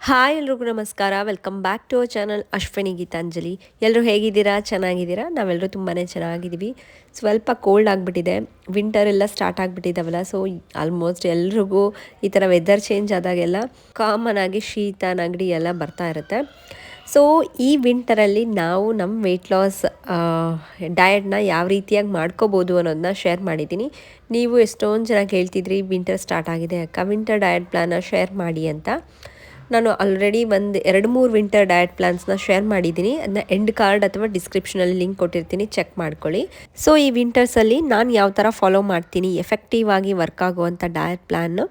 Hi ಎಲ್ರಿಗೂ ನಮಸ್ಕಾರ. Welcome back to our channel Ashwini Geetanjali. ಎಲ್ಲರೂ ಹೇಗಿದ್ದೀರಾ? ಚೆನ್ನಾಗಿದ್ದೀರಾ? ನಾವೆಲ್ಲರೂ ತುಂಬಾ ಚೆನ್ನಾಗಿದ್ದೀವಿ. ಸ್ವಲ್ಪ ಕೋಲ್ಡ್ ಆಗಿಬಿಟ್ಟಿದೆ, ವಿಂಟರ್ ಎಲ್ಲ ಸ್ಟಾರ್ಟ್ ಆಗಿಬಿಟ್ಟಿದ್ದಾವಲ್ಲ, ಸೊ ಆಲ್ಮೋಸ್ಟ್ ಎಲ್ರಿಗೂ ಈ ಥರ ವೆದರ್ ಚೇಂಜ್ ಆದಾಗೆಲ್ಲ ಕಾಮನ್ ಆಗಿ ಶೀತ ನೆಗಡಿ ಎಲ್ಲ ಬರ್ತಾ ಇರುತ್ತೆ. ಸೊ ಈ ವಿಂಟರಲ್ಲಿ ನಾವು ನಮ್ಮ ವೆಯ್ಟ್ ಲಾಸ್ ಡಯಟ್ನ ಯಾವ ರೀತಿಯಾಗಿ ಮಾಡ್ಕೋಬೋದು ಅನ್ನೋದನ್ನ ಶೇರ್ ಮಾಡಿದ್ದೀನಿ. ನೀವು ಎಷ್ಟೊಂದು ಜನ ಕೇಳ್ತಿದ್ರಿ, ವಿಂಟರ್ ಸ್ಟಾರ್ಟ್ ಆಗಿದೆ ಅಕ್ಕ, ವಿಂಟರ್ ಡಯಟ್ ಪ್ಲಾನ್ನ ಶೇರ್ ಮಾಡಿ ಅಂತ. ನಾನು ಆಲ್ರೆಡಿ ಒಂದು 2-3 ವಿಂಟರ್ ಡಯಟ್ ಪ್ಲಾನ್ಸ್ನ ಶೇರ್ ಮಾಡಿದ್ದೀನಿ. ಅದನ್ನ ಎಂಡ್ ಕಾರ್ಡ್ ಅಥವಾ ಡಿಸ್ಕ್ರಿಪ್ಷನಲ್ಲಿ ಲಿಂಕ್ ಕೊಟ್ಟಿರ್ತೀನಿ, ಚೆಕ್ ಮಾಡ್ಕೊಳ್ಳಿ. ಸೊ ಈ ವಿಂಟರ್ಸಲ್ಲಿ ನಾನು ಯಾವ ಥರ ಫಾಲೋ ಮಾಡ್ತೀನಿ, ಎಫೆಕ್ಟಿವ್ ಆಗಿ ವರ್ಕ್ ಆಗುವಂಥ ಡಯಟ್ ಪ್ಲ್ಯಾನ್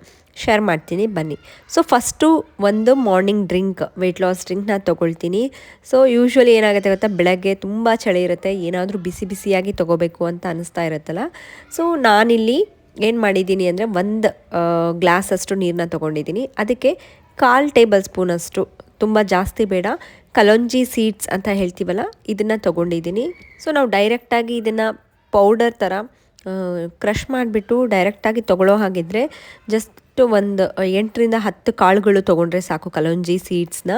ಶೇರ್ ಮಾಡ್ತೀನಿ, ಬನ್ನಿ. ಸೊ ಫಸ್ಟು ಒಂದು ಮಾರ್ನಿಂಗ್ ಡ್ರಿಂಕ್, ವೆಯ್ಟ್ ಲಾಸ್ ಡ್ರಿಂಕ್ನ ತೊಗೊಳ್ತೀನಿ. ಸೊ ಯೂಶ್ವಲಿ ಏನಾಗುತ್ತೆ ಗೊತ್ತಾ, ಬೆಳಗ್ಗೆ ತುಂಬ ಚಳಿ ಇರುತ್ತೆ, ಏನಾದರೂ ಬಿಸಿ ಬಿಸಿಯಾಗಿ ತೊಗೋಬೇಕು ಅಂತ ಅನಿಸ್ತಾ ಇರುತ್ತಲ್ಲ. ಸೊ ನಾನಿಲ್ಲಿ ಏನು ಮಾಡಿದ್ದೀನಿ ಅಂದರೆ, ಒಂದು ಗ್ಲಾಸಷ್ಟು ನೀರನ್ನ ತೊಗೊಂಡಿದ್ದೀನಿ. ಅದಕ್ಕೆ 1/4 ಟೇಬಲ್ ಸ್ಪೂನಷ್ಟು, ತುಂಬ ಜಾಸ್ತಿ ಬೇಡ, ಕಲೋಂಜಿ ಸೀಡ್ಸ್ ಅಂತ ಹೇಳ್ತೀವಲ್ಲ, ಇದನ್ನು ತೊಗೊಂಡಿದ್ದೀನಿ. ಸೊ ನಾವು ಡೈರೆಕ್ಟಾಗಿ ಇದನ್ನು ಪೌಡರ್ ಥರ ಕ್ರಷ್ ಮಾಡಿಬಿಟ್ಟು ಡೈರೆಕ್ಟಾಗಿ ತೊಗೊಳ್ಳೋ ಹಾಗಿದ್ರೆ ಜಸ್ಟ್ ಒಂದು 8-10 ಕಾಳುಗಳು ತೊಗೊಂಡ್ರೆ ಸಾಕು, ಕಲೋಂಜಿ ಸೀಡ್ಸ್ನ.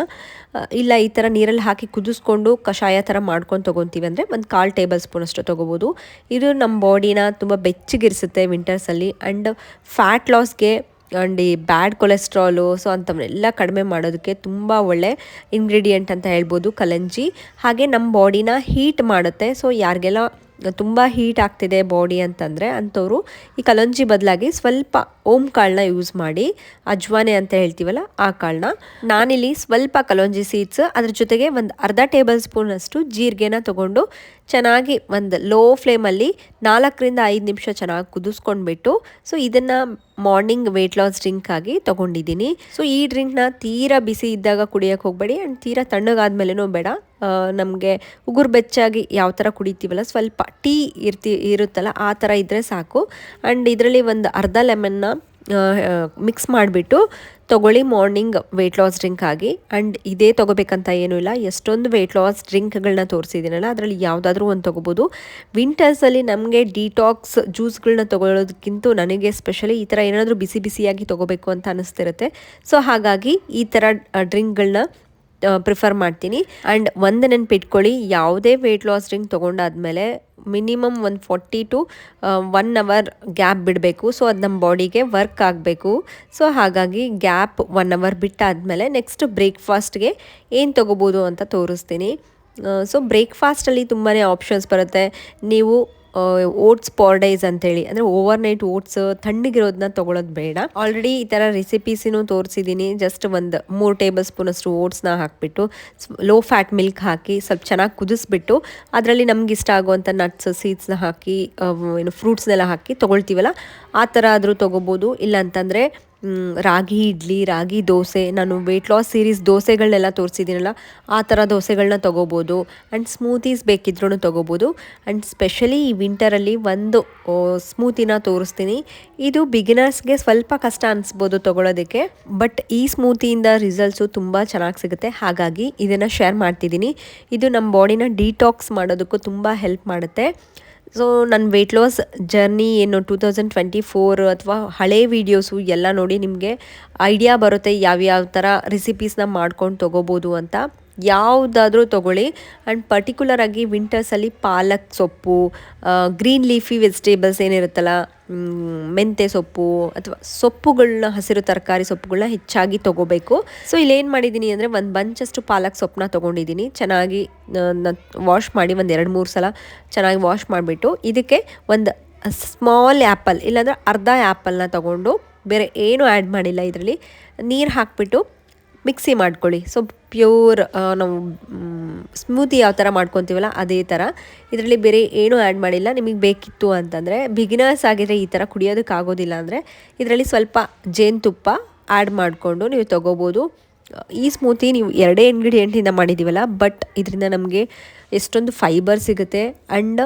ಇಲ್ಲ ಈ ಥರ ನೀರಲ್ಲಿ ಹಾಕಿ ಕುದಿಸ್ಕೊಂಡು ಕಷಾಯ ಥರ ಮಾಡ್ಕೊಂಡು ತೊಗೊತೀವಿ ಅಂದರೆ ಒಂದು 1/4 ಟೇಬಲ್ ಸ್ಪೂನಷ್ಟು ತೊಗೋಬೋದು. ಇದು ನಮ್ಮ ಬಾಡಿನ ತುಂಬ ಬೆಚ್ಚಗಿರಿಸುತ್ತೆ ವಿಂಟರ್ಸಲ್ಲಿ. ಆ್ಯಂಡ್ ಫ್ಯಾಟ್ ಲಾಸ್ಗೆ ಆ್ಯಂಡ್ ಈ ಬ್ಯಾಡ್ ಕೊಲೆಸ್ಟ್ರಾಲು, ಸೊ ಅಂಥವನ್ನೆಲ್ಲ ಕಡಿಮೆ ಮಾಡೋದಕ್ಕೆ ತುಂಬ ಒಳ್ಳೆ ಇಂಗ್ರೀಡಿಯೆಂಟ್ ಅಂತ ಹೇಳ್ಬೋದು ಕಲಂಜಿ. ಹಾಗೆ ನಮ್ಮ ಬಾಡಿನ ಹೀಟ್ ಮಾಡುತ್ತೆ. ಸೊ ಯಾರಿಗೆಲ್ಲ ತುಂಬ ಹೀಟ್ ಆಗ್ತಿದೆ ಬಾಡಿ ಅಂತಂದರೆ ಅಂಥವ್ರು ಈ ಕಲಂಜಿ ಬದಲಾಗಿ ಸ್ವಲ್ಪ ಓಮ್ ಕಾಳನ್ನ ಯೂಸ್ ಮಾಡಿ, ಅಜ್ವಾನೆ ಅಂತ ಹೇಳ್ತೀವಲ್ಲ ಆ ಕಾಳನ್ನ. ನಾನಿಲ್ಲಿ ಸ್ವಲ್ಪ ಕಲಂಜಿ ಸೀಡ್ಸ್, ಅದ್ರ ಜೊತೆಗೆ ಒಂದು ಅರ್ಧ ಟೇಬಲ್ ಸ್ಪೂನಷ್ಟು ಜೀರಿಗೆನ ತೊಗೊಂಡು ಚೆನ್ನಾಗಿ ಒಂದು ಲೋ ಫ್ಲೇಮಲ್ಲಿ 4-5 ನಿಮಿಷ ಚೆನ್ನಾಗಿ ಕುದಿಸ್ಕೊಂಡ್ಬಿಟ್ಟು, ಸೊ ಇದನ್ನು ಮಾರ್ನಿಂಗ್ ವೆಯ್ಟ್ ಲಾಸ್ ಡ್ರಿಂಕ್ ಆಗಿ ತೊಗೊಂಡಿದ್ದೀನಿ. ಸೊ ಈ ಡ್ರಿಂಕ್ನ ತೀರಾ ಬಿಸಿ ಇದ್ದಾಗ ಕುಡಿಯೋಕ್ಕೆ ಹೋಗಬೇಡಿ, ಆ್ಯಂಡ್ ತೀರಾ ತಣ್ಣಗಾದ್ಮೇಲೆನೂ ಬೇಡ. ನಮಗೆ ಉಗುರು ಬೆಚ್ಚಾಗಿ ಯಾವ ಥರ ಕುಡಿತೀವಲ್ಲ, ಸ್ವಲ್ಪ ಟೀ ಇರುತ್ತಲ್ಲ ಆ ಥರ ಇದ್ದರೆ ಸಾಕು. ಆ್ಯಂಡ್ ಇದರಲ್ಲಿ ಒಂದು ಅರ್ಧ ಲೆಮನ್ನ ಮಿಕ್ಸ್ ಮಾಡಿಬಿಟ್ಟು ತೊಗೊಳ್ಳಿ ಮಾರ್ನಿಂಗ್ ವೆಯ್ಟ್ ಲಾಸ್ ಡ್ರಿಂಕ್ ಆಗಿ. ಆ್ಯಂಡ್ ಇದೇ ತೊಗೋಬೇಕಂತ ಏನೂ ಇಲ್ಲ, ಎಷ್ಟೊಂದು ವೆಯ್ಟ್ ಲಾಸ್ ಡ್ರಿಂಕ್ಗಳನ್ನ ತೋರಿಸಿದ್ದೀನಲ್ಲ, ಅದರಲ್ಲಿ ಯಾವುದಾದ್ರೂ ಒಂದು ತೊಗೋಬೋದು. ವಿಂಟರ್ಸಲ್ಲಿ ನಮಗೆ ಡಿಟಾಕ್ಸ್ ಜ್ಯೂಸ್ಗಳನ್ನ ತೊಗೊಳ್ಳೋದಕ್ಕಿಂತ ನನಗೆ ಸ್ಪೆಷಲಿ ಈ ಥರ ಏನಾದರೂ ಬಿಸಿ ಬಿಸಿಯಾಗಿ ತೊಗೋಬೇಕು ಅಂತ ಅನ್ನಿಸ್ತಿರುತ್ತೆ. ಸೊ ಹಾಗಾಗಿ ಈ ಥರ ಡ್ರಿಂಕ್ಗಳನ್ನ ಪ್ರಿಫರ್ ಮಾಡ್ತೀನಿ. ಆ್ಯಂಡ್ ಒಂದು ನೆನಪಿಟ್ಕೊಳ್ಳಿ, ಯಾವುದೇ ವೆಯ್ಟ್ ಲಾಸ್ ಡ್ರಿಂಕ್ ತೊಗೊಂಡಾದ್ಮೇಲೆ ಮಿನಿಮಮ್ ಒಂದು 40 to 1 hour ಗ್ಯಾಪ್ ಬಿಡಬೇಕು. ಸೊ ಅದು ನಮ್ಮ ಬಾಡಿಗೆ ವರ್ಕ್ ಆಗಬೇಕು. ಸೊ ಹಾಗಾಗಿ ಗ್ಯಾಪ್ 1 hour ಬಿಟ್ಟಾದಮೇಲೆ ನೆಕ್ಸ್ಟ್ ಬ್ರೇಕ್ಫಾಸ್ಟ್ಗೆ ಏನು ತೊಗೋಬೋದು ಅಂತ ತೋರಿಸ್ತೀನಿ. ಸೊ ಬ್ರೇಕ್ಫಾಸ್ಟಲ್ಲಿ ತುಂಬಾ ಆಪ್ಷನ್ಸ್ ಬರುತ್ತೆ. ನೀವು ಓಟ್ಸ್ ಪಾರ್ಡೈಸ್ ಅಂತೇಳಿ, ಅಂದರೆ ಓವರ್ನೈಟ್ ಓಟ್ಸ್ ತಣ್ಣಗಿರೋದನ್ನ ತೊಗೊಳೋದು ಬೇಡ. ಆಲ್ರೆಡಿ ಈ ಥರ ರೆಸಿಪೀಸಿನೂ ತೋರಿಸಿದ್ದೀನಿ. ಜಸ್ಟ್ ಒಂದು 3 ಟೇಬಲ್ ಸ್ಪೂನಷ್ಟು ಓಟ್ಸ್ನ ಹಾಕಿಬಿಟ್ಟು ಲೋ ಫ್ಯಾಟ್ ಮಿಲ್ಕ್ ಹಾಕಿ ಸ್ವಲ್ಪ ಚೆನ್ನಾಗಿ ಕುದಿಸ್ಬಿಟ್ಟು ಅದರಲ್ಲಿ ನಮ್ಗೆ ಇಷ್ಟ ಆಗುವಂಥ ನಟ್ಸ್ ಸೀಡ್ಸ್ನ ಹಾಕಿ ಏನು ಫ್ರೂಟ್ಸ್ನೆಲ್ಲ ಹಾಕಿ ತೊಗೊಳ್ತೀವಲ್ಲ, ಆ ಥರ ಆದರೂ ತೊಗೋಬೋದು. ಇಲ್ಲ ಅಂತಂದರೆ ರಾಗಿ ಇಡ್ಲಿ, ರಾಗಿ ದೋಸೆ, ನಾನು ವೆಯ್ಟ್ ಲಾಸ್ ಸೀರೀಸ್ ದೋಸೆಗಳನ್ನೆಲ್ಲ ತೋರಿಸಿದ್ದೀನಲ್ಲ, ಆ ಥರ ದೋಸೆಗಳನ್ನ ತೊಗೋಬೋದು. ಆ್ಯಂಡ್ ಸ್ಮೂತೀಸ್ ಬೇಕಿದ್ರೂ ತೊಗೋಬೋದು. ಆ್ಯಂಡ್ ಸ್ಪೆಷಲಿ ಈ ವಿಂಟರಲ್ಲಿ ಒಂದು ಸ್ಮೂತಿನ ತೋರಿಸ್ತೀನಿ. ಇದು ಬಿಗಿನರ್ಸ್ಗೆ ಸ್ವಲ್ಪ ಕಷ್ಟ ಅನಿಸ್ಬೋದು ತೊಗೊಳೋದಕ್ಕೆ, ಬಟ್ ಈ ಸ್ಮೂತಿಯಿಂದ ರಿಸಲ್ಟ್ಸು ತುಂಬ ಚೆನ್ನಾಗಿ ಸಿಗುತ್ತೆ. ಹಾಗಾಗಿ ಇದನ್ನು ಶೇರ್ ಮಾಡ್ತಿದ್ದೀನಿ. ಇದು ನಮ್ಮ ಬಾಡಿನ ಡಿಟಾಕ್ಸ್ ಮಾಡೋದಕ್ಕೂ ತುಂಬ ಹೆಲ್ಪ್ ಮಾಡುತ್ತೆ. ಸೊ ನನ್ನ ವೆಯ್ಟ್ ಲಾಸ್ ಜರ್ನಿ ಏನು 2024 ಅಥವಾ ಹಳೆ ವೀಡಿಯೋಸು ಎಲ್ಲ ನೋಡಿ ನಿಮಗೆ ಐಡಿಯಾ ಬರುತ್ತೆ ಯಾವ್ಯಾವ ಥರ ರೆಸಿಪೀಸ್ನ ಮಾಡ್ಕೊಂಡು ತೊಗೋಬೋದು ಅಂತ. ಯಾವುದಾದ್ರೂ ತೊಗೊಳ್ಳಿ. ಆ್ಯಂಡ್ ಪರ್ಟಿಕ್ಯುಲರಾಗಿ ವಿಂಟರ್ಸಲ್ಲಿ ಪಾಲಕ್ ಸೊಪ್ಪು, ಗ್ರೀನ್ ಲೀಫಿ ವೆಜಿಟೇಬಲ್ಸ್ ಏನಿರುತ್ತಲ್ಲ, ಮೆಂತ್ಯ ಸೊಪ್ಪು ಅಥವಾ ಸೊಪ್ಪುಗಳನ್ನ, ಹಸಿರು ತರಕಾರಿ ಸೊಪ್ಪುಗಳನ್ನ ಹೆಚ್ಚಾಗಿ ತೊಗೋಬೇಕು. ಸೊ ಇಲ್ಲೇನು ಮಾಡಿದ್ದೀನಿ ಅಂದರೆ, ಒಂದು ಬಂಚಷ್ಟು ಪಾಲಕ್ ಸೊಪ್ಪನ್ನ ತೊಗೊಂಡಿದ್ದೀನಿ. ಚೆನ್ನಾಗಿ ವಾಶ್ ಮಾಡಿ ಒಂದು 2-3 ಸಲ ಚೆನ್ನಾಗಿ ವಾಶ್ ಮಾಡಿಬಿಟ್ಟು ಇದಕ್ಕೆ ಒಂದು ಸ್ಮಾಲ್ ಆ್ಯಪಲ್, ಇಲ್ಲಾಂದರೆ ಅರ್ಧ ಆ್ಯಪಲ್ನ ತೊಗೊಂಡು, ಬೇರೆ ಏನೂ ಆ್ಯಡ್ ಮಾಡಿಲ್ಲ, ಇದರಲ್ಲಿ ನೀರು ಹಾಕಿಬಿಟ್ಟು ಮಿಕ್ಸಿ ಮಾಡ್ಕೊಳ್ಳಿ. ಸೊ ಪ್ಯೂರ್ ನಾವು ಸ್ಮೂತಿ ಯಾವ ಥರ ಮಾಡ್ಕೊತೀವಲ್ಲ ಅದೇ ಥರ, ಇದರಲ್ಲಿ ಬೇರೆ ಏನೂ ಆ್ಯಡ್ ಮಾಡಿಲ್ಲ. ನಿಮಗೆ ಬೇಕಿತ್ತು ಅಂತಂದರೆ, ಬಿಗಿನರ್ಸ್ ಆಗಿದ್ರೆ ಈ ಥರ ಕುಡಿಯೋದಕ್ಕಾಗೋದಿಲ್ಲ ಅಂದರೆ ಇದರಲ್ಲಿ ಸ್ವಲ್ಪ ಜೇನುತುಪ್ಪ ಆ್ಯಡ್ ಮಾಡಿಕೊಂಡು ನೀವು ತೊಗೋಬೋದು. ಈ ಸ್ಮೂತಿ ನೀವು 2 ಇಂಗ್ರೀಡಿಯೆಂಟಿಂದ ಮಾಡಿದ್ದೀವಲ್ಲ, ಬಟ್ ಇದರಿಂದ ನಮಗೆ ಎಷ್ಟೊಂದು ಫೈಬರ್ ಸಿಗುತ್ತೆ. ಆ್ಯಂಡ್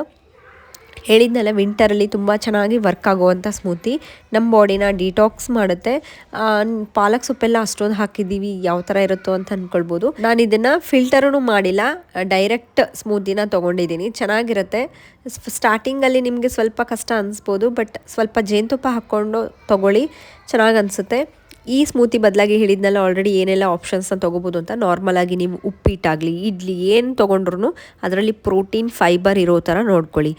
ಹೇಳಿದ್ನಲ್ಲ, ವಿಂಟರಲ್ಲಿ ತುಂಬ ಚೆನ್ನಾಗಿ ವರ್ಕ್ ಆಗುವಂಥ ಸ್ಮೂತಿ, ನಮ್ಮ ಬಾಡಿನ ಡಿಟಾಕ್ಸ್ ಮಾಡುತ್ತೆ. ಪಾಲಕ್ ಸೊಪ್ಪೆಲ್ಲ ಅಷ್ಟೊಂದು ಹಾಕಿದ್ದೀವಿ, ಯಾವ ಥರ ಇರುತ್ತೋ ಅಂತ ಅಂದ್ಕೊಳ್ಬೋದು. ನಾನು ಇದನ್ನು ಫಿಲ್ಟರೂ ಮಾಡಿಲ್ಲ, ಡೈರೆಕ್ಟ್ ಸ್ಮೂತಿನ ತೊಗೊಂಡಿದ್ದೀನಿ. ಚೆನ್ನಾಗಿರುತ್ತೆ. ಸ್ಟಾರ್ಟಿಂಗಲ್ಲಿ ನಿಮಗೆ ಸ್ವಲ್ಪ ಕಷ್ಟ ಅನಿಸ್ಬೋದು, ಬಟ್ ಸ್ವಲ್ಪ ಜೇನುತುಪ್ಪ ಹಾಕ್ಕೊಂಡು ತೊಗೊಳ್ಳಿ, ಚೆನ್ನಾಗಿ ಅನಿಸುತ್ತೆ. ಈ ಸ್ಮೂತಿ ಬದಲಾಗಿ ಹೇಳಿದ್ನಲ್ಲ ಆಲ್ರೆಡಿ ಏನೆಲ್ಲ ಆಪ್ಷನ್ಸ್ನ ತೊಗೋಬೋದು ಅಂತ. ನಾರ್ಮಲಾಗಿ ನೀವು ಉಪ್ಪಿಟ್ಟಾಗಲಿ ಇಡ್ಲಿ ಏನು ತೊಗೊಂಡ್ರು ಅದರಲ್ಲಿ ಪ್ರೋಟೀನ್ ಫೈಬರ್ ಇರೋ ಥರ ನೋಡ್ಕೊಳ್ಳಿ.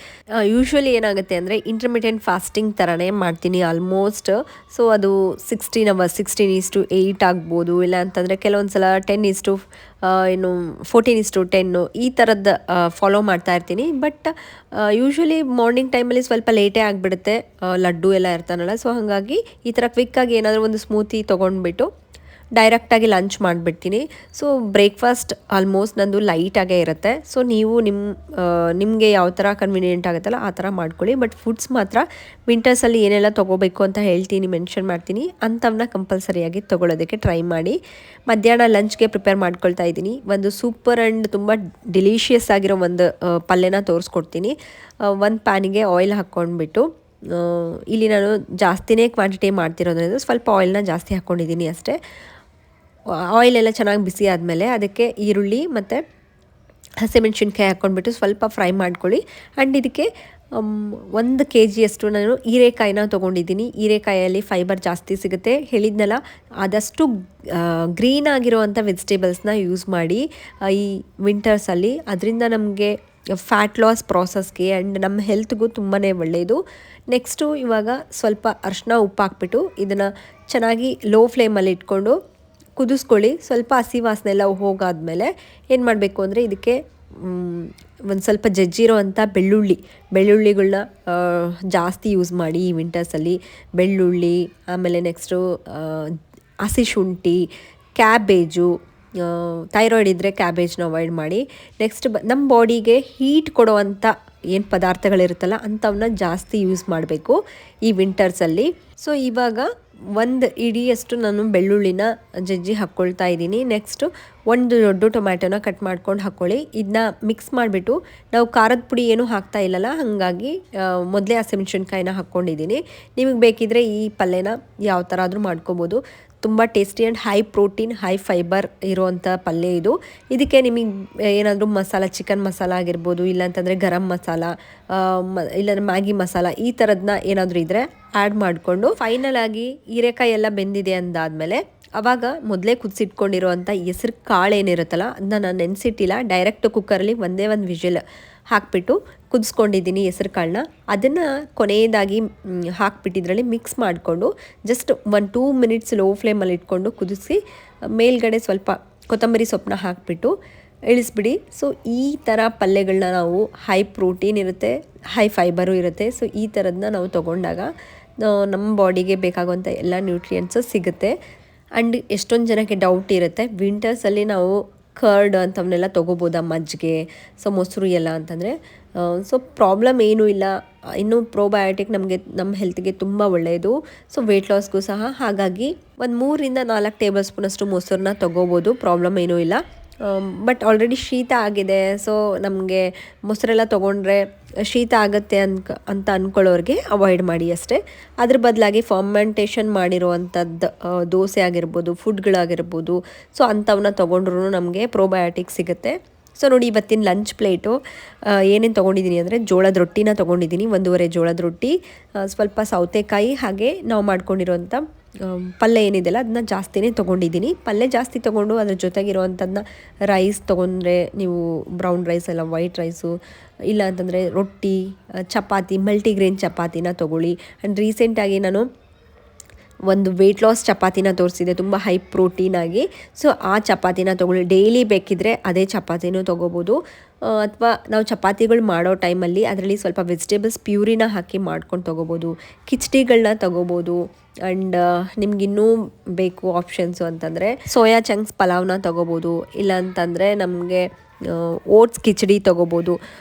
ಯೂಶ್ವಲಿ ಏನಾಗುತ್ತೆ ಅಂದರೆ ಇಂಟರ್ಮಿಟೆಂಟ್ ಫಾಸ್ಟಿಂಗ್ ಥರನೇ ಮಾಡ್ತೀನಿ ಆಲ್ಮೋಸ್ಟ್. ಸೊ ಅದು 16 ಅವರ್ಸ್ 16:8 ಆಗ್ಬೋದು, ಇಲ್ಲ ಅಂತಂದರೆ ಕೆಲವೊಂದು ಸಲ 10 ಇನ್ನು 14:10 ಈ ಥರದ್ದು ಫಾಲೋ ಮಾಡ್ತಾ ಇರ್ತೀನಿ. ಬಟ್ ಯೂಶ್ವಲಿ ಮಾರ್ನಿಂಗ್ ಟೈಮಲ್ಲಿ ಸ್ವಲ್ಪ ಲೇಟೇ ಆಗಿಬಿಡುತ್ತೆ, ಲಡ್ಡು ಎಲ್ಲ ಇರ್ತಾನಲ್ಲ. ಸೊ ಹಾಗಾಗಿ ಈ ಥರ ಕ್ವಿಕ್ಕಾಗಿ ಏನಾದರೂ ಒಂದು ಸ್ಮೂತಿ ತೊಗೊಂಡ್ಬಿಟ್ಟು ಡೈರೆಕ್ಟಾಗಿ ಲಂಚ್ ಮಾಡಿಬಿಡ್ತೀನಿ. ಸೊ ಬ್ರೇಕ್ಫಾಸ್ಟ್ ಆಲ್ಮೋಸ್ಟ್ ನಂದು ಲೈಟಾಗೇ ಇರುತ್ತೆ. ಸೊ ನೀವು ನಿಮಗೆ ಯಾವ ಥರ ಕನ್ವೀನಿಯೆಂಟ್ ಆಗುತ್ತಲ್ಲ ಆ ಥರ ಮಾಡ್ಕೊಳ್ಳಿ. ಬಟ್ ಫುಡ್ಸ್ ಮಾತ್ರ ವಿಂಟರ್ಸಲ್ಲಿ ಏನೆಲ್ಲ ತೊಗೋಬೇಕು ಅಂತ ಹೇಳ್ತೀನಿ, ಮೆನ್ಷನ್ ಮಾಡ್ತೀನಿ, ಅಂಥವನ್ನ ಕಂಪಲ್ಸರಿಯಾಗಿ ತೊಗೊಳೋದಕ್ಕೆ ಟ್ರೈ ಮಾಡಿ. ಮಧ್ಯಾಹ್ನ ಲಂಚ್ಗೆ ಪ್ರಿಪೇರ್ ಮಾಡ್ಕೊಳ್ತಾ ಇದ್ದೀನಿ. ಒಂದು ಸೂಪರ್ ಆ್ಯಂಡ್ ತುಂಬ ಡಿಲಿಷಿಯಸ್ ಆಗಿರೋ ಒಂದು ಪಲ್ಯನ ತೋರಿಸ್ಕೊಡ್ತೀನಿ. ಒಂದು ಪ್ಯಾನಿಗೆ ಆಯಿಲ್ ಹಾಕ್ಕೊಂಡ್ಬಿಟ್ಟು, ಇಲ್ಲಿ ನಾನು ಜಾಸ್ತಿನೇ ಕ್ವಾಂಟಿಟಿ ಮಾಡ್ತಿರೋದ್ರಿಂದ ಸ್ವಲ್ಪ ಆಯಿಲ್ನ ಜಾಸ್ತಿ ಹಾಕ್ಕೊಂಡಿದ್ದೀನಿ ಅಷ್ಟೇ. ಆಯಿಲ್ ಎಲ್ಲ ಚೆನ್ನಾಗಿ ಬಿಸಿ ಆದಮೇಲೆ ಅದಕ್ಕೆ ಈರುಳ್ಳಿ ಮತ್ತು ಹಸಿಮೆಣ್ಸಿನ್ಕಾಯಿ ಹಾಕ್ಕೊಂಡ್ಬಿಟ್ಟು ಸ್ವಲ್ಪ ಫ್ರೈ ಮಾಡ್ಕೊಳ್ಳಿ. ಆ್ಯಂಡ್ ಇದಕ್ಕೆ 1 kg ನಾನು ಹೀರೆಕಾಯಿನ ತೊಗೊಂಡಿದ್ದೀನಿ. ಹೀರೆಕಾಯಲ್ಲಿ ಫೈಬರ್ ಜಾಸ್ತಿ ಸಿಗುತ್ತೆ. ಹೇಳಿದ್ನಲ್ಲ, ಆದಷ್ಟು ಗ್ರೀನ್ ಆಗಿರೋವಂಥ ವೆಜಿಟೇಬಲ್ಸ್ನ ಯೂಸ್ ಮಾಡಿ ಈ ವಿಂಟರ್ಸಲ್ಲಿ. ಅದರಿಂದ ನಮಗೆ ಫ್ಯಾಟ್ ಲಾಸ್ ಪ್ರಾಸೆಸ್ಗೆ ಆ್ಯಂಡ್ ನಮ್ಮ ಹೆಲ್ತ್ಗೂ ತುಂಬಾ ಒಳ್ಳೆಯದು. ನೆಕ್ಸ್ಟು ಇವಾಗ ಸ್ವಲ್ಪ ಅರಿಶಿನ ಉಪ್ಪು ಹಾಕ್ಬಿಟ್ಟು ಇದನ್ನು ಚೆನ್ನಾಗಿ ಲೋ ಫ್ಲೇಮಲ್ಲಿ ಇಟ್ಕೊಂಡು ಕುದಿಸ್ಕೊಳ್ಳಿ. ಸ್ವಲ್ಪ ಹಸಿ ವಾಸನೆ ಎಲ್ಲ ಹೋಗಾದ್ಮೇಲೆ ಏನು ಮಾಡಬೇಕು ಅಂದರೆ ಇದಕ್ಕೆ ಒಂದು ಸ್ವಲ್ಪ ಜಜ್ಜಿರೋ ಅಂಥ ಬೆಳ್ಳುಳ್ಳಿಗಳನ್ನ ಜಾಸ್ತಿ ಯೂಸ್ ಮಾಡಿ ಈ ವಿಂಟರ್ಸಲ್ಲಿ. ಬೆಳ್ಳುಳ್ಳಿ, ಆಮೇಲೆ ನೆಕ್ಸ್ಟು ಹಸಿ ಶುಂಠಿ, ಕ್ಯಾಬೇಜು, ಥೈರಾಯ್ಡ್ ಇದ್ದರೆ ಕ್ಯಾಬೇಜ್ನ ಅವಾಯ್ಡ್ ಮಾಡಿ. ನೆಕ್ಸ್ಟ್ ನಮ್ಮ ಬಾಡಿಗೆ ಹೀಟ್ ಕೊಡೋವಂಥ ಏನು ಪದಾರ್ಥಗಳಿರುತ್ತಲ್ಲ ಅಂಥವನ್ನ ಜಾಸ್ತಿ ಯೂಸ್ ಮಾಡಬೇಕು ಈ ವಿಂಟರ್ಸಲ್ಲಿ. ಸೊ ಇವಾಗ 1 ಇಡಿಯಷ್ಟು ನಾನು ಬೆಳ್ಳುಳ್ಳಿನ ಜಜ್ಜಿ ಹಾಕ್ಕೊಳ್ತಾ ಇದ್ದೀನಿ. ನೆಕ್ಸ್ಟು 1 ದೊಡ್ಡ ಟೊಮ್ಯಾಟೊನ ಕಟ್ ಮಾಡ್ಕೊಂಡು ಹಾಕ್ಕೊಳ್ಳಿ. ಇದನ್ನ ಮಿಕ್ಸ್ ಮಾಡಿಬಿಟ್ಟು, ನಾವು ಖಾರದ ಪುಡಿ ಏನೂ ಹಾಕ್ತಾ ಇಲ್ಲಲ್ಲ, ಹಾಗಾಗಿ ಮೊದಲೇ ಹಸಿಮೆಣ್ಸಿನ್ಕಾಯಿನ ಹಾಕ್ಕೊಂಡಿದ್ದೀನಿ. ನಿಮಗೆ ಬೇಕಿದ್ದರೆ ಈ ಪಲ್ಯನ ಯಾವ ಥರ ಆದರೂ ಮಾಡ್ಕೋಬೋದು. ತುಂಬ tasty and high protein, high fibre ಇರೋವಂಥ ಪಲ್ಯ ಇದು. ಇದಕ್ಕೆ ನಿಮಗೆ ಏನಾದರೂ ಮಸಾಲ, ಚಿಕನ್ ಮಸಾಲ ಆಗಿರ್ಬೋದು, ಇಲ್ಲಾಂತಂದರೆ ಗರಂ ಮಸಾಲ, ಇಲ್ಲಾಂದರೆ ಮ್ಯಾಗಿ ಮಸಾಲ ಈ ಥರದನ್ನ ಏನಾದರೂ ಇದ್ದರೆ ಆ್ಯಡ್ ಮಾಡಿಕೊಂಡು, ಫೈನಲ್ ಆಗಿ ಹೀರೆಕಾಯಿ ಎಲ್ಲ ಬೆಂದಿದೆ ಅಂದಾದಮೇಲೆ ಆವಾಗ ಮೊದಲೇ ಕುದಿಸಿಟ್ಕೊಂಡಿರೋವಂಥ ಹೆಸ್ರು ಕಾಳು ಏನಿರುತ್ತಲ್ಲ ಅದನ್ನ ನಾನು ನೆನೆಸಿಟ್ಟಿಲ್ಲ, ಡೈರೆಕ್ಟ್ ಕುಕ್ಕರಲ್ಲಿ ಒಂದೇ ಒಂದು ವಿಷಲ್ ಹಾಕಿಬಿಟ್ಟು ಕುದಿಸ್ಕೊಂಡಿದ್ದೀನಿ ಹೆಸ್ರು ಕಾಳನ್ನ. ಅದನ್ನು ಕೊನೆಯದಾಗಿ ಹಾಕಿಬಿಟ್ಟಿದ್ರಲ್ಲಿ ಮಿಕ್ಸ್ ಮಾಡಿಕೊಂಡು ಜಸ್ಟ್ 1-2 ಮಿನಿಟ್ಸ್ ಲೋ ಫ್ಲೇಮಲ್ಲಿ ಇಟ್ಕೊಂಡು ಕುದಿಸಿ, ಮೇಲ್ಗಡೆ ಸ್ವಲ್ಪ ಕೊತ್ತಂಬರಿ ಸೊಪ್ಪನ್ನ ಹಾಕಿಬಿಟ್ಟು ಇಳಿಸ್ಬಿಡಿ. ಸೊ ಈ ಥರ ಪಲ್ಯಗಳನ್ನ ನಾವು ಹೈ ಪ್ರೋಟೀನ್ ಇರುತ್ತೆ, ಹೈ ಫೈಬರು ಇರುತ್ತೆ. ಸೊ ಈ ಥರದನ್ನ ನಾವು ತೊಗೊಂಡಾಗ ನಮ್ಮ ಬಾಡಿಗೆ ಬೇಕಾಗುವಂಥ ಎಲ್ಲ ನ್ಯೂಟ್ರಿಯೆಂಟ್ಸು ಸಿಗುತ್ತೆ. ಆ್ಯಂಡ್ ಎಷ್ಟೊಂದು ಜನಕ್ಕೆ ಡೌಟ್ ಇರುತ್ತೆ, ವಿಂಟರ್ಸಲ್ಲಿ ನಾವು ಕರ್ಡ್ ಅಂಥವನ್ನೆಲ್ಲ ತೊಗೋಬೋದಾ, ಮಜ್ಜಿಗೆ, ಸೊ ಮೊಸರು ಎಲ್ಲ ಅಂತಂದರೆ. ಸೊ ಪ್ರಾಬ್ಲಮ್ ಏನೂ ಇಲ್ಲ. ಇನ್ನು ಪ್ರೋಬಯೋಟಿಕ್ ನಮಗೆ ನಮ್ಮ ಹೆಲ್ತ್ಗೆ ತುಂಬ ಒಳ್ಳೆಯದು. ಸೊ ವೆಯ್ಟ್ ಲಾಸ್ಗೂ ಸಹ. ಹಾಗಾಗಿ ಒಂದು 3-4 ಟೇಬಲ್ ಸ್ಪೂನಷ್ಟು ಮೊಸರನ್ನ ತೊಗೋಬೋದು, ಪ್ರಾಬ್ಲಮ್ ಏನೂ ಇಲ್ಲ. ಬಟ್ ಆಲ್ರೆಡಿ ಶೀತ ಆಗಿದೆ, ಸೊ ನಮಗೆ ಮೊಸರೆಲ್ಲ ತೊಗೊಂಡ್ರೆ ಶೀತ ಆಗುತ್ತೆ ಅಂತ ಅಂದ್ಕೊಳ್ಳೋರಿಗೆ ಅವಾಯ್ಡ್ ಮಾಡಿ ಅಷ್ಟೇ. ಅದ್ರ ಬದಲಾಗಿ ಫರ್ಮೆಂಟೇಷನ್ ಮಾಡಿರುವಂಥದ್ದು ದೋಸೆ ಆಗಿರ್ಬೋದು, ಫುಡ್ಗಳಾಗಿರ್ಬೋದು, ಸೊ ಅಂಥವನ್ನ ತೊಗೊಂಡ್ರೂ ನಮಗೆ ಪ್ರೋಬಯೋಟಿಕ್ ಸಿಗುತ್ತೆ. ಸೊ ನೋಡಿ, ಇವತ್ತಿನ ಲಂಚ್ ಪ್ಲೇಟು ಏನೇನು ತೊಗೊಂಡಿದ್ದೀನಿ ಅಂದರೆ ಜೋಳದ ರೊಟ್ಟಿನ ತೊಗೊಂಡಿದ್ದೀನಿ, 1.5 ಜೋಳದ ರೊಟ್ಟಿ, ಸ್ವಲ್ಪ ಸೌತೆಕಾಯಿ, ಹಾಗೆ ನಾವು ಮಾಡ್ಕೊಂಡಿರೋಂಥ ಪಲ್ಯ ಏನಿದೆಯಲ್ಲ ಅದನ್ನ ಜಾಸ್ತಿನೇ ತೊಗೊಂಡಿದ್ದೀನಿ. ಪಲ್ಯ ಜಾಸ್ತಿ ತೊಗೊಂಡು ಅದ್ರ ಜೊತೆಗಿರುವಂಥದ್ದನ್ನ ರೈಸ್ ತೊಗೊಂಡ್ರೆ ನೀವು ಬ್ರೌನ್ ರೈಸ್ ಎಲ್ಲ ವೈಟ್ ರೈಸು, ಇಲ್ಲ ಅಂತಂದರೆ ರೊಟ್ಟಿ, ಚಪಾತಿ, ಮಲ್ಟಿಗ್ರೇನ್ ಚಪಾತಿನ ತೊಗೊಳ್ಳಿ. ಆ್ಯಂಡ್ ರೀಸೆಂಟಾಗಿ ನಾನು ಒಂದು ವೆಯ್ಟ್ ಲಾಸ್ ಚಪಾತಿನ ತೋರಿಸಿದೆ, ತುಂಬ ಹೈ ಪ್ರೋಟೀನಾಗಿ. ಸೊ ಆ ಚಪಾತಿನ ತೊಗೊಳ್ಳಿ. ಡೈಲಿ ಬೇಕಿದ್ದರೆ ಅದೇ ಚಪಾತಿನೂ ತೊಗೋಬೋದು. ಅಥವಾ ನಾವು ಚಪಾತಿಗಳು ಮಾಡೋ ಟೈಮಲ್ಲಿ ಅದರಲ್ಲಿ ಸ್ವಲ್ಪ ವೆಜಿಟೇಬಲ್ಸ್ ಪ್ಯೂರಿನ ಹಾಕಿ ಮಾಡ್ಕೊಂಡು ತೊಗೋಬೋದು. ಕಿಚಡಿಗಳನ್ನ ತೊಗೋಬೋದು. ಆ್ಯಂಡ್ ನಿಮಗಿನ್ನೂ ಬೇಕು ಆಪ್ಷನ್ಸು ಅಂತಂದರೆ ಸೋಯಾ ಚಂಕ್ಸ್ ಪಲಾವ್ನ ತೊಗೋಬೋದು. ಇಲ್ಲ ಅಂತಂದರೆ ನಮಗೆ ಓಟ್ಸ್ ಕಿಚಡಿ ತೊಗೋಬೋದು,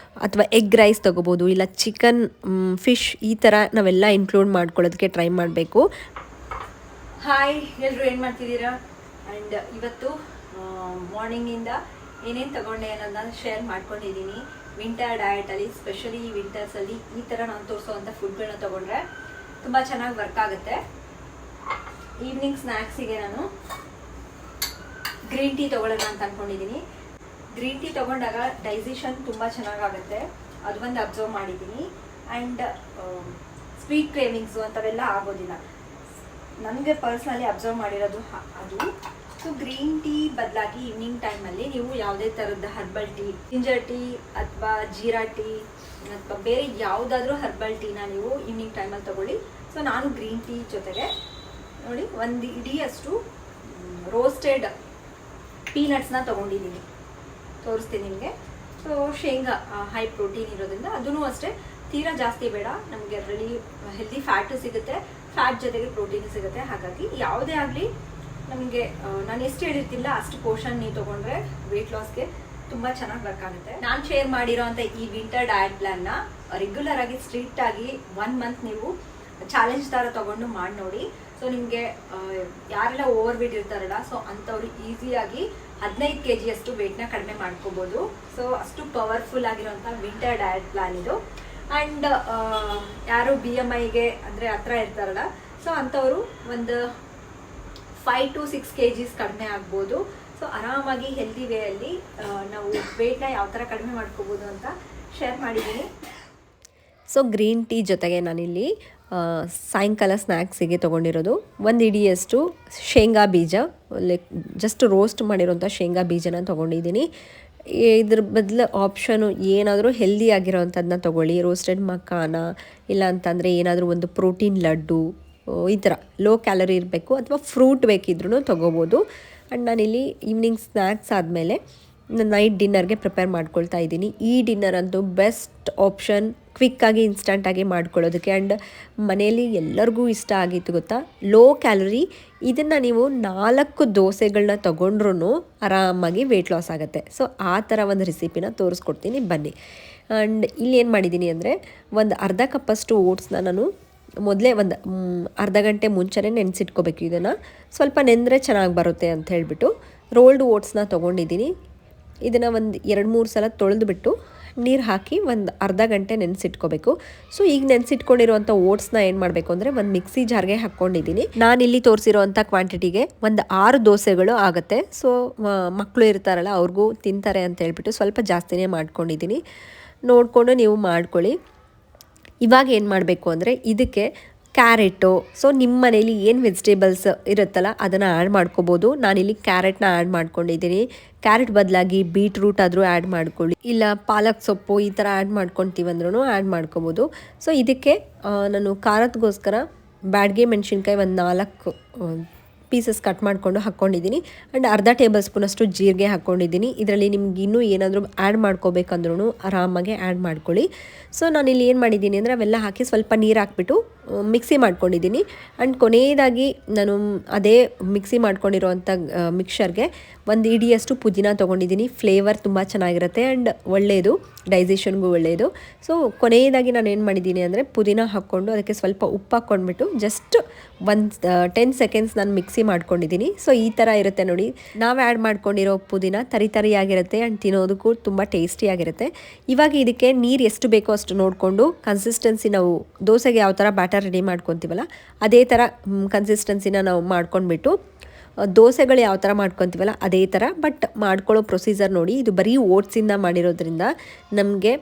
ಅಥವಾ ಎಗ್ ರೈಸ್ ತೊಗೋಬೋದು, ಇಲ್ಲ ಚಿಕನ್, ಫಿಶ್, ಈ ಥರ ನಾವೆಲ್ಲ ಇನ್ಕ್ಲೂಡ್ ಮಾಡ್ಕೊಳ್ಳೋದಕ್ಕೆ ಟ್ರೈ ಮಾಡಬೇಕು. ಹಾಯ್ ಎಲ್ಲರೂ, ಏನು ಮಾಡ್ತಿದ್ದೀರಾ? ಆ್ಯಂಡ್ ಇವತ್ತು ಮಾರ್ನಿಂಗಿಂದ ಏನೇನು ತೊಗೊಂಡೆ ಅನ್ನೋದನ್ನ ಶೇರ್ ಮಾಡ್ಕೊಂಡಿದ್ದೀನಿ. ವಿಂಟರ್ ಡಯಟಲ್ಲಿ, ಸ್ಪೆಷಲಿ ಈ ವಿಂಟರ್ಸಲ್ಲಿ ಈ ಥರ ನಾನು ತೋರಿಸೋವಂಥ ಫುಡ್ಗಳನ್ನ ತೊಗೊಂಡ್ರೆ ತುಂಬ ಚೆನ್ನಾಗಿ ವರ್ಕ್ ಆಗುತ್ತೆ. ಈವ್ನಿಂಗ್ ಸ್ನ್ಯಾಕ್ಸಿಗೆ ನಾನು ಗ್ರೀನ್ ಟೀ ತೊಗೊಳ್ಳೋಣ ಅಂತ ಅಂದ್ಕೊಂಡಿದ್ದೀನಿ. ಗ್ರೀನ್ ಟೀ ತೊಗೊಂಡಾಗ ಡೈಜೆಷನ್ ತುಂಬ ಚೆನ್ನಾಗಾಗುತ್ತೆ, ಅದು ಒಂದು ಅಬ್ಸರ್ವ್ ಮಾಡಿದ್ದೀನಿ. ಆ್ಯಂಡ್ ಸ್ವೀಟ್ ಕ್ರೇವಿಂಗ್ಸು ಅಂಥವೆಲ್ಲ ಆಗೋದಿಲ್ಲ. ನನಗೆ ಪರ್ಸ್ನಲಿ ಅಬ್ಸರ್ವ್ ಮಾಡಿರೋದು ಅದು. ಸೊ ಗ್ರೀನ್ ಟೀ ಬದಲಾಗಿ ಈವ್ನಿಂಗ್ ಟೈಮಲ್ಲಿ ನೀವು ಯಾವುದೇ ಥರದ ಹರ್ಬಲ್ ಟೀ, ಜಿಂಜರ್ ಟೀ ಅಥವಾ ಜೀರಾ ಟೀ ಅಥವಾ ಬೇರೆ ಯಾವುದಾದ್ರೂ ಹರ್ಬಲ್ ಟೀನ ನೀವು ಈವ್ನಿಂಗ್ ಟೈಮಲ್ಲಿ ತೊಗೊಳ್ಳಿ. ಸೊ ನಾನು ಗ್ರೀನ್ ಟೀ ಜೊತೆಗೆ ನೋಡಿ ಒಂದು ಇಡಿಯಷ್ಟು ರೋಸ್ಟೆಡ್ ಪೀನಟ್ಸ್ನ ತೊಗೊಂಡಿದ್ದೀನಿ, ತೋರಿಸ್ತೀನಿ ನಿಮಗೆ. ಸೊ ಶೇಂಗಾ ಹೈ ಪ್ರೋಟೀನ್ ಇರೋದ್ರಿಂದ ಅದೂ ಅಷ್ಟೇ ತೀರಾ ಜಾಸ್ತಿ ಬೇಡ, ನಮಗೆ ಅದರಲ್ಲಿ ಹೆಲ್ದಿ ಫ್ಯಾಟು ಸಿಗುತ್ತೆ, ಫ್ಯಾಟ್ ಜೊತೆಗೆ ಪ್ರೋಟೀನು ಸಿಗುತ್ತೆ. ಹಾಗಾಗಿ ಯಾವುದೇ ಆಗಲಿ ನಮಗೆ ನಾನು ಎಷ್ಟು ಹೇಳಿರ್ತಿಲ್ಲ ಅಷ್ಟು ಪೋರ್ಷನ್ ನೀವು ತೊಗೊಂಡ್ರೆ ವೆಯ್ಟ್ ಲಾಸ್ಗೆ ತುಂಬ ಚೆನ್ನಾಗಿ ವರ್ಕ್ ಆಗುತ್ತೆ. ನಾನು ಶೇರ್ ಮಾಡಿರೋಂಥ ಈ ವಿಂಟರ್ ಡಯಟ್ ಪ್ಲಾನ್ನ ರೆಗ್ಯುಲರ್ ಆಗಿ ಸ್ಟ್ರಿಕ್ಟ್ ಆಗಿ 1 ಮಂತ್ ನೀವು ಚಾಲೆಂಜ್ ಥರ ತೊಗೊಂಡು ಮಾಡಿ ನೋಡಿ. ಸೊ ನಿಮಗೆ ಯಾರೆಲ್ಲ ಓವರ್ ವೇಟ್ ಇರ್ತಾರಲ್ಲ, ಸೊ ಅಂಥವ್ರು ಈಸಿಯಾಗಿ 15 kg ಅಷ್ಟು ವೆಯ್ಟ್ನ ಕಡಿಮೆ ಮಾಡ್ಕೋಬೋದು. ಸೊ ಅಷ್ಟು ಪವರ್ಫುಲ್ ಆಗಿರೋಂಥ ವಿಂಟರ್ ಡಯಟ್ ಪ್ಲಾನ್ ಇದು. ಆ್ಯಂಡ್ ಯಾರು BMIಗೆ ಅಂದರೆ ಹತ್ರ ಇರ್ತಾರಲ್ಲ, ಸೊ ಅಂಥವರು ಒಂದು 5 to 6 kg ಕಡಿಮೆ ಆಗ್ಬೋದು. ಸೊ ಆರಾಮಾಗಿ ಹೆಲ್ದಿ ವೇಯಲ್ಲಿ ನಾವು ವೆಯ್ಟ್ನ ಯಾವ ಥರ ಕಡಿಮೆ ಮಾಡ್ಕೋಬೋದು ಅಂತ ಶೇರ್ ಮಾಡಿದ್ದೀನಿ. ಸೊ ಗ್ರೀನ್ ಟೀ ಜೊತೆಗೆ ನಾನಿಲ್ಲಿ ಸಾಯಂಕಾಲ ಸ್ನ್ಯಾಕ್ಸಿಗೆ ತೊಗೊಂಡಿರೋದು 1 ಇಡಿಯಷ್ಟು ಶೇಂಗಾ ಬೀಜ, ಲೈಕ್ ಜಸ್ಟ್ ರೋಸ್ಟ್ ಮಾಡಿರೋಂಥ ಶೇಂಗಾ ಬೀಜನ ತೊಗೊಂಡಿದ್ದೀನಿ. ಇದ್ರ ಬದಲು ಆಪ್ಷನು ಏನಾದರೂ ಹೆಲ್ದಿ ಆಗಿರೋವಂಥದ್ದನ್ನ ತೊಗೊಳ್ಳಿ. ರೋಸ್ಟೆಡ್ ಮಕಾನ, ಇಲ್ಲ ಅಂತಂದರೆ ಏನಾದರೂ ಒಂದು ಪ್ರೋಟೀನ್ ಲಡ್ಡು, ಈ ಥರ ಲೋ ಕ್ಯಾಲರಿ ಇರಬೇಕು, ಅಥವಾ ಫ್ರೂಟ್ ಬೇಕಿದ್ರೂ ತೊಗೋಬೋದು. ಆ್ಯಂಡ್ ನಾನಿಲ್ಲಿ ಈವ್ನಿಂಗ್ ಸ್ನ್ಯಾಕ್ಸ್ ಆದಮೇಲೆ ನೈಟ್ ಡಿನ್ನರ್ಗೆ ಪ್ರಿಪೇರ್ ಮಾಡ್ಕೊಳ್ತಾ ಇದ್ದೀನಿ. ಈ ಡಿನ್ನರ್ ಅಂತೂ ಬೆಸ್ಟ್ ಆಪ್ಷನ್, ಕ್ವಿಕ್ಕಾಗಿ ಇನ್ಸ್ಟಂಟಾಗಿ ಮಾಡ್ಕೊಳ್ಳೋದಕ್ಕೆ. ಆ್ಯಂಡ್ ಮನೆಯಲ್ಲಿ ಎಲ್ಲರಿಗೂ ಇಷ್ಟ ಆಗಿತ್ತು ಗೊತ್ತಾ, ಲೋ ಕ್ಯಾಲರಿ. ಇದನ್ನು ನೀವು 4 ದೋಸೆಗಳನ್ನ ತೊಗೊಂಡ್ರೂ ಆರಾಮಾಗಿ ವೆಯ್ಟ್ ಲಾಸ್ ಆಗುತ್ತೆ. ಸೊ ಆ ಥರ ಒಂದು ರೆಸಿಪಿನ ತೋರಿಸ್ಕೊಡ್ತೀನಿ ಬನ್ನಿ. ಆ್ಯಂಡ್ ಇಲ್ಲಿ ಏನು ಮಾಡಿದ್ದೀನಿ ಅಂದರೆ, ಒಂದು ಅರ್ಧ ಕಪ್ಪಷ್ಟು ಓಟ್ಸ್ನ ನಾನು ಮೊದಲೇ ಒಂದು ಅರ್ಧ ಗಂಟೆ ಮುಂಚೆನೇ ನೆನೆಸಿಟ್ಕೋಬೇಕು. ಇದನ್ನು ಸ್ವಲ್ಪ ನೆಂದರೆ ಚೆನ್ನಾಗಿ ಬರುತ್ತೆ ಅಂತ ಹೇಳಿಬಿಟ್ಟು ರೋಲ್ಡ್ ಓಟ್ಸ್ನ ತೊಗೊಂಡಿದ್ದೀನಿ. ಇದನ್ನು ಒಂದು 2-3 ಸಲ ತೊಳೆದುಬಿಟ್ಟು ನೀರು ಹಾಕಿ ಒಂದು ಅರ್ಧ ಗಂಟೆ ನೆನೆಸಿಟ್ಕೋಬೇಕು. ಸೊ ಈಗ ನೆನೆಸಿಟ್ಕೊಂಡಿರುವಂಥ ಓಟ್ಸ್ನ ಏನು ಮಾಡಬೇಕು ಅಂದರೆ ಒಂದು ಮಿಕ್ಸಿ ಜಾರ್ಗೆ ಹಾಕ್ಕೊಂಡಿದ್ದೀನಿ. ನಾನಿಲ್ಲಿ ತೋರಿಸಿರೋವಂಥ ಕ್ವಾಂಟಿಟಿಗೆ ಒಂದು 6 ದೋಸೆಗಳು ಆಗುತ್ತೆ. ಸೊ ಮಕ್ಕಳು ಇರ್ತಾರಲ್ಲ, ಅವ್ರಿಗೂ ತಿಂತಾರೆ ಅಂತ ಹೇಳ್ಬಿಟ್ಟು ಸ್ವಲ್ಪ ಜಾಸ್ತಿನೇ ಮಾಡ್ಕೊಂಡಿದ್ದೀನಿ. ನೋಡಿಕೊಂಡು ನೀವು ಮಾಡ್ಕೊಳ್ಳಿ. ಇವಾಗ ಏನು ಮಾಡಬೇಕು ಅಂದರೆ, ಇದಕ್ಕೆ ಕ್ಯಾರೆಟು, ಸೊ ನಿಮ್ಮ ಮನೇಲಿ ಏನು ವೆಜಿಟೇಬಲ್ಸ್ ಇರುತ್ತಲ್ಲ ಅದನ್ನು ಆ್ಯಡ್ ಮಾಡ್ಕೋಬೋದು. ನಾನಿಲ್ಲಿ ಕ್ಯಾರೆಟ್ನ ಆ್ಯಡ್ ಮಾಡ್ಕೊಂಡಿದ್ದೀನಿ. ಕ್ಯಾರೆಟ್ ಬದಲಾಗಿ ಬೀಟ್ರೂಟ್ ಆದರೂ ಆ್ಯಡ್ ಮಾಡ್ಕೊಳ್ಳಿ, ಇಲ್ಲ ಪಾಲಕ್ ಸೊಪ್ಪು ಈ ಥರ ಆ್ಯಡ್ ಮಾಡ್ಕೊತೀವಂದ್ರೂ ಆ್ಯಡ್ ಮಾಡ್ಕೋಬೋದು. ಸೊ ಇದಕ್ಕೆ ನಾನು ಖಾರದಗೋಸ್ಕರ ಬ್ಯಾಡಗೆ ಮೆಣಸಿನ್ಕಾಯಿ ಒಂದು 4 ಪೀಸಸ್ ಕಟ್ ಮಾಡಿಕೊಂಡು ಹಾಕ್ಕೊಂಡಿದ್ದೀನಿ. ಆ್ಯಂಡ್ ಅರ್ಧ ಟೇಬಲ್ ಸ್ಪೂನಷ್ಟು ಜೀರಿಗೆ ಹಾಕ್ಕೊಂಡಿದ್ದೀನಿ. ಇದರಲ್ಲಿ ನಿಮ್ಗೆ ಇನ್ನೂ ಏನಾದರೂ ಆ್ಯಡ್ ಮಾಡ್ಕೋಬೇಕಂದ್ರೂ ಆರಾಮಾಗೆ ಆ್ಯಡ್ ಮಾಡ್ಕೊಳ್ಳಿ. ಸೊ ನಾನಿಲ್ಲಿ ಏನು ಮಾಡಿದ್ದೀನಿ ಅಂದರೆ, ಅವೆಲ್ಲ ಹಾಕಿ ಸ್ವಲ್ಪ ನೀರು ಹಾಕ್ಬಿಟ್ಟು ಮಿಕ್ಸಿ ಮಾಡ್ಕೊಂಡಿದ್ದೀನಿ. ಆ್ಯಂಡ್ ಕೊನೆಯದಾಗಿ ನಾನು ಅದೇ ಮಿಕ್ಸಿ ಮಾಡ್ಕೊಂಡಿರೋವಂಥ ಮಿಕ್ಸರ್ಗೆ 1 ಇಡಿಯಷ್ಟು ಪುದೀನ ತೊಗೊಂಡಿದ್ದೀನಿ. ಫ್ಲೇವರ್ ತುಂಬ ಚೆನ್ನಾಗಿರುತ್ತೆ ಆ್ಯಂಡ್ ಒಳ್ಳೆಯದು, ಡೈಜೆಷನ್ಗೂ ಒಳ್ಳೆಯದು. ಸೊ ಕೊನೆಯದಾಗಿ ನಾನು ಏನು ಮಾಡಿದ್ದೀನಿ ಅಂದರೆ, ಪುದೀನ ಹಾಕ್ಕೊಂಡು ಅದಕ್ಕೆ ಸ್ವಲ್ಪ ಉಪ್ಪು ಹಾಕ್ಕೊಂಡ್ಬಿಟ್ಟು ಜಸ್ಟ್ 10 ಸೆಕೆಂಡ್ಸ್ ನಾನು ಮಿಕ್ಸಿ ಮಾಡ್ಕೊಂಡಿದ್ದೀನಿ. ಸೊ ಈ ಥರ ಇರುತ್ತೆ ನೋಡಿ. ನಾವು ಆ್ಯಡ್ ಮಾಡ್ಕೊಂಡಿರೋ ಪುದೀನ ತರಿಯಾಗಿರುತ್ತೆ ಆ್ಯಂಡ್ ತಿನ್ನೋದಕ್ಕೂ ತುಂಬ ಟೇಸ್ಟಿಯಾಗಿರುತ್ತೆ. ಇವಾಗ ಇದಕ್ಕೆ ನೀರು ಎಷ್ಟು ಬೇಕೋ ಅಷ್ಟು ನೋಡಿಕೊಂಡು ಕನ್ಸಿಸ್ಟೆನ್ಸಿ, ನಾವು ದೋಸೆಗೆ ಯಾವ ಥರ ಬ್ಯಾಟರ್ ರೆಡಿ ಮಾಡ್ಕೊತೀವಲ್ಲ ಅದೇ ಥರ ಕನ್ಸಿಸ್ಟೆನ್ಸಿನ ನಾವು ಮಾಡ್ಕೊಂಡ್ಬಿಟ್ಟು, ದೋಸೆಗಳು ಯಾವ ಥರ ಮಾಡ್ಕೊತೀವಲ್ಲ ಅದೇ ಥರ, ಬಟ್ ಮಾಡ್ಕೊಳ್ಳೋ ಪ್ರೊಸೀಜರ್ ನೋಡಿ. ಇದು ಬರೀ ಓಟ್ಸಿಂದ ಮಾಡಿರೋದ್ರಿಂದ ನಮಗೆ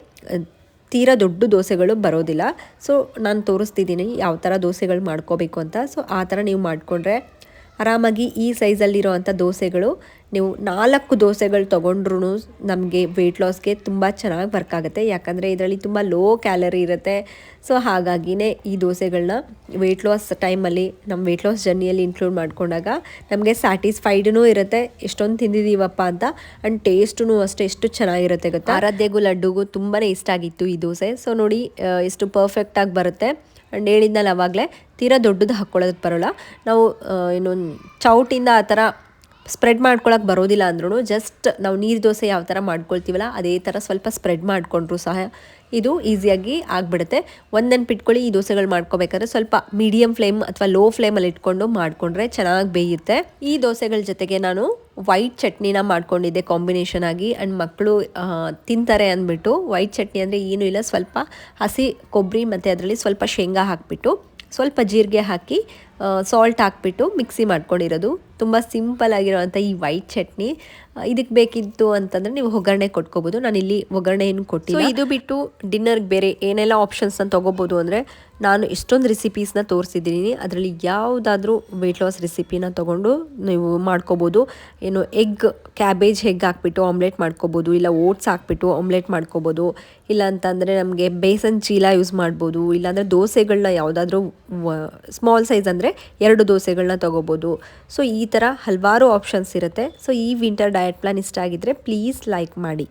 ತೀರಾ ದೊಡ್ಡ ದೋಸೆಗಳು ಬರೋದಿಲ್ಲ. ಸೊ ನಾನು ತೋರಿಸ್ತಿದ್ದೀನಿ ಯಾವ ಥರ ದೋಸೆಗಳು ಮಾಡ್ಕೋಬೇಕು ಅಂತ. ಸೊ ಆ ಥರ ನೀವು ಮಾಡಿಕೊಂಡ್ರೆ ಆರಾಮಾಗಿ ಈ ಸೈಜಲ್ಲಿರೋವಂಥ ದೋಸೆಗಳು, ನೀವು 4 ದೋಸೆಗಳು ತೊಗೊಂಡ್ರೂ ನಮಗೆ ವೆಯ್ಟ್ ಲಾಸ್ಗೆ ತುಂಬ ಚೆನ್ನಾಗಿ ವರ್ಕ್ ಆಗುತ್ತೆ. ಯಾಕಂದರೆ ಇದರಲ್ಲಿ ತುಂಬ ಲೋ ಕ್ಯಾಲರಿ ಇರುತ್ತೆ. ಸೊ ಹಾಗಾಗಿನೇ ಈ ದೋಸೆಗಳನ್ನ ವೆಯ್ಟ್ ಲಾಸ್ ಟೈಮಲ್ಲಿ, ನಮ್ಮ ವೆಯ್ಟ್ ಲಾಸ್ ಜರ್ನಿಯಲ್ಲಿ ಇನ್ಕ್ಲೂಡ್ ಮಾಡ್ಕೊಂಡಾಗ ನಮಗೆ ಸ್ಯಾಟಿಸ್ಫೈಡ್ನೂ ಇರುತ್ತೆ, ಎಷ್ಟೊಂದು ತಿಂದಿದ್ದೀವಪ್ಪ ಅಂತ. ಆ್ಯಂಡ್ ಟೇಸ್ಟೂ ಅಷ್ಟೇ ಎಷ್ಟು ಚೆನ್ನಾಗಿರುತ್ತೆ ಗೊತ್ತಾ. ಆರಾಧ್ಯಗೂ ಲಡ್ಡುಗೂ ತುಂಬಾ ಇಷ್ಟ ಆಗಿತ್ತು ಈ ದೋಸೆ. ಸೊ ನೋಡಿ ಎಷ್ಟು ಪರ್ಫೆಕ್ಟಾಗಿ ಬರುತ್ತೆ. ಆ್ಯಂಡ್ ಹೇಳಿದ್ನಲ್ಲ ಆವಾಗಲೇ, ತೀರಾ ದೊಡ್ಡದು ಹಾಕ್ಕೊಳ್ಳೋದಕ್ಕೆ ಬರೋಲ್ಲ. ನಾವು ಏನು ಚೌಟಿಂದ ಆ ಥರ ಸ್ಪ್ರೆಡ್ ಮಾಡ್ಕೊಳಕ್ಕೆ ಬರೋದಿಲ್ಲ ಅಂದ್ರೂ, ಜಸ್ಟ್ ನಾವು ನೀರು ದೋಸೆ ಯಾವ ಥರ ಮಾಡ್ಕೊಳ್ತೀವಲ್ಲ ಅದೇ ಥರ ಸ್ವಲ್ಪ ಸ್ಪ್ರೆಡ್ ಮಾಡಿಕೊಂಡ್ರು ಸಹ ಇದು ಈಸಿಯಾಗಿ ಆಗಿಬಿಡುತ್ತೆ. ಒಂದು ನೆನ್ಪಿಟ್ಕೊಳ್ಳಿ, ಈ ದೋಸೆಗಳು ಮಾಡ್ಕೋಬೇಕಾದ್ರೆ ಸ್ವಲ್ಪ ಮೀಡಿಯಮ್ ಫ್ಲೇಮ್ ಅಥವಾ ಲೋ ಫ್ಲೇಮಲ್ಲಿ ಇಟ್ಕೊಂಡು ಮಾಡಿಕೊಂಡ್ರೆ ಚೆನ್ನಾಗಿ ಬೇಯುತ್ತೆ. ಈ ದೋಸೆಗಳ ಜೊತೆಗೆ ನಾನು ವೈಟ್ ಚಟ್ನಿನ ಮಾಡ್ಕೊಂಡಿದ್ದೆ ಕಾಂಬಿನೇಷನ್ ಆಗಿ. ಆ್ಯಂಡ್ ಮಕ್ಕಳು ತಿಂತಾರೆ ಅಂದ್ಬಿಟ್ಟು, ವೈಟ್ ಚಟ್ನಿ ಅಂದರೆ ಏನೂ ಇಲ್ಲ, ಸ್ವಲ್ಪ ಹಸಿ ಕೊಬ್ಬರಿ ಮತ್ತು ಅದರಲ್ಲಿ ಸ್ವಲ್ಪ ಶೇಂಗಾ ಹಾಕಿಬಿಟ್ಟು ಸ್ವಲ್ಪ ಜೀರಿಗೆ ಹಾಕಿ ಸಾಲ್ಟ್ ಹಾಕ್ಬಿಟ್ಟು ಮಿಕ್ಸಿ ಮಾಡ್ಕೊಂಡಿರೋದು. ತುಂಬ ಸಿಂಪಲ್ ಆಗಿರೋವಂಥ ಈ ವೈಟ್ ಚಟ್ನಿ ಇದಕ್ಕೆ ಬೇಕಿತ್ತು ಅಂತಂದರೆ ನೀವು ಒಗ್ಗರಣೆ ಕೊಟ್ಕೋಬೋದು. ನಾನಿಲ್ಲಿ ಒಗ್ಗರಣೆ ಏನು ಕೊಟ್ಟಿಲ್ಲ. ಇದು ಬಿಟ್ಟು ಡಿನ್ನರ್ಗೆ ಬೇರೆ ಏನೆಲ್ಲ ಆಪ್ಷನ್ಸ್ನ ತೊಗೋಬೋದು ಅಂದರೆ ನಾನು ಎಷ್ಟೊಂದು ರೆಸಿಪೀಸ್ನ ತೋರಿಸಿದ್ದೀನಿ. ಅದರಲ್ಲಿ ಯಾವುದಾದ್ರೂ ವೆಯ್ಟ್ ಲಾಸ್ ರೆಸಿಪಿನ ತೊಗೊಂಡು ನೀವು ಮಾಡ್ಕೋಬೋದು. ಏನು ಕ್ಯಾಬೇಜ್ ಎಗ್ ಹಾಕ್ಬಿಟ್ಟು ಆಮ್ಲೆಟ್ ಮಾಡ್ಕೋಬೋದು, ಇಲ್ಲ ಓಟ್ಸ್ ಹಾಕ್ಬಿಟ್ಟು ಆಮ್ಲೆಟ್ ಮಾಡ್ಕೋಬೋದು, ಇಲ್ಲ ಅಂತಂದರೆ ನಮಗೆ ಬೇಸನ್ ಚೀಲ ಯೂಸ್ ಮಾಡ್ಬೋದು, ಇಲ್ಲಾಂದರೆ ದೋಸೆಗಳನ್ನ ಯಾವುದಾದ್ರೂ ಸ್ಮಾಲ್ ಸೈಜ್ ಅಂದರೆ 2 ದೋಸೆಗಳನ್ನ ತೊಗೋಬೋದು. ಸೊ ಈ ಥರ ಹಲವಾರು ಆಪ್ಷನ್ಸ್ ಇರುತ್ತೆ. ಸೊ ಈ ವಿಂಟರ್ ಡಯಟ್ ಪ್ಲಾನ್ ಇಷ್ಟ ಆಗಿದ್ದರೆ ಪ್ಲೀಸ್ ಲೈಕ್ ಮಾಡಿ.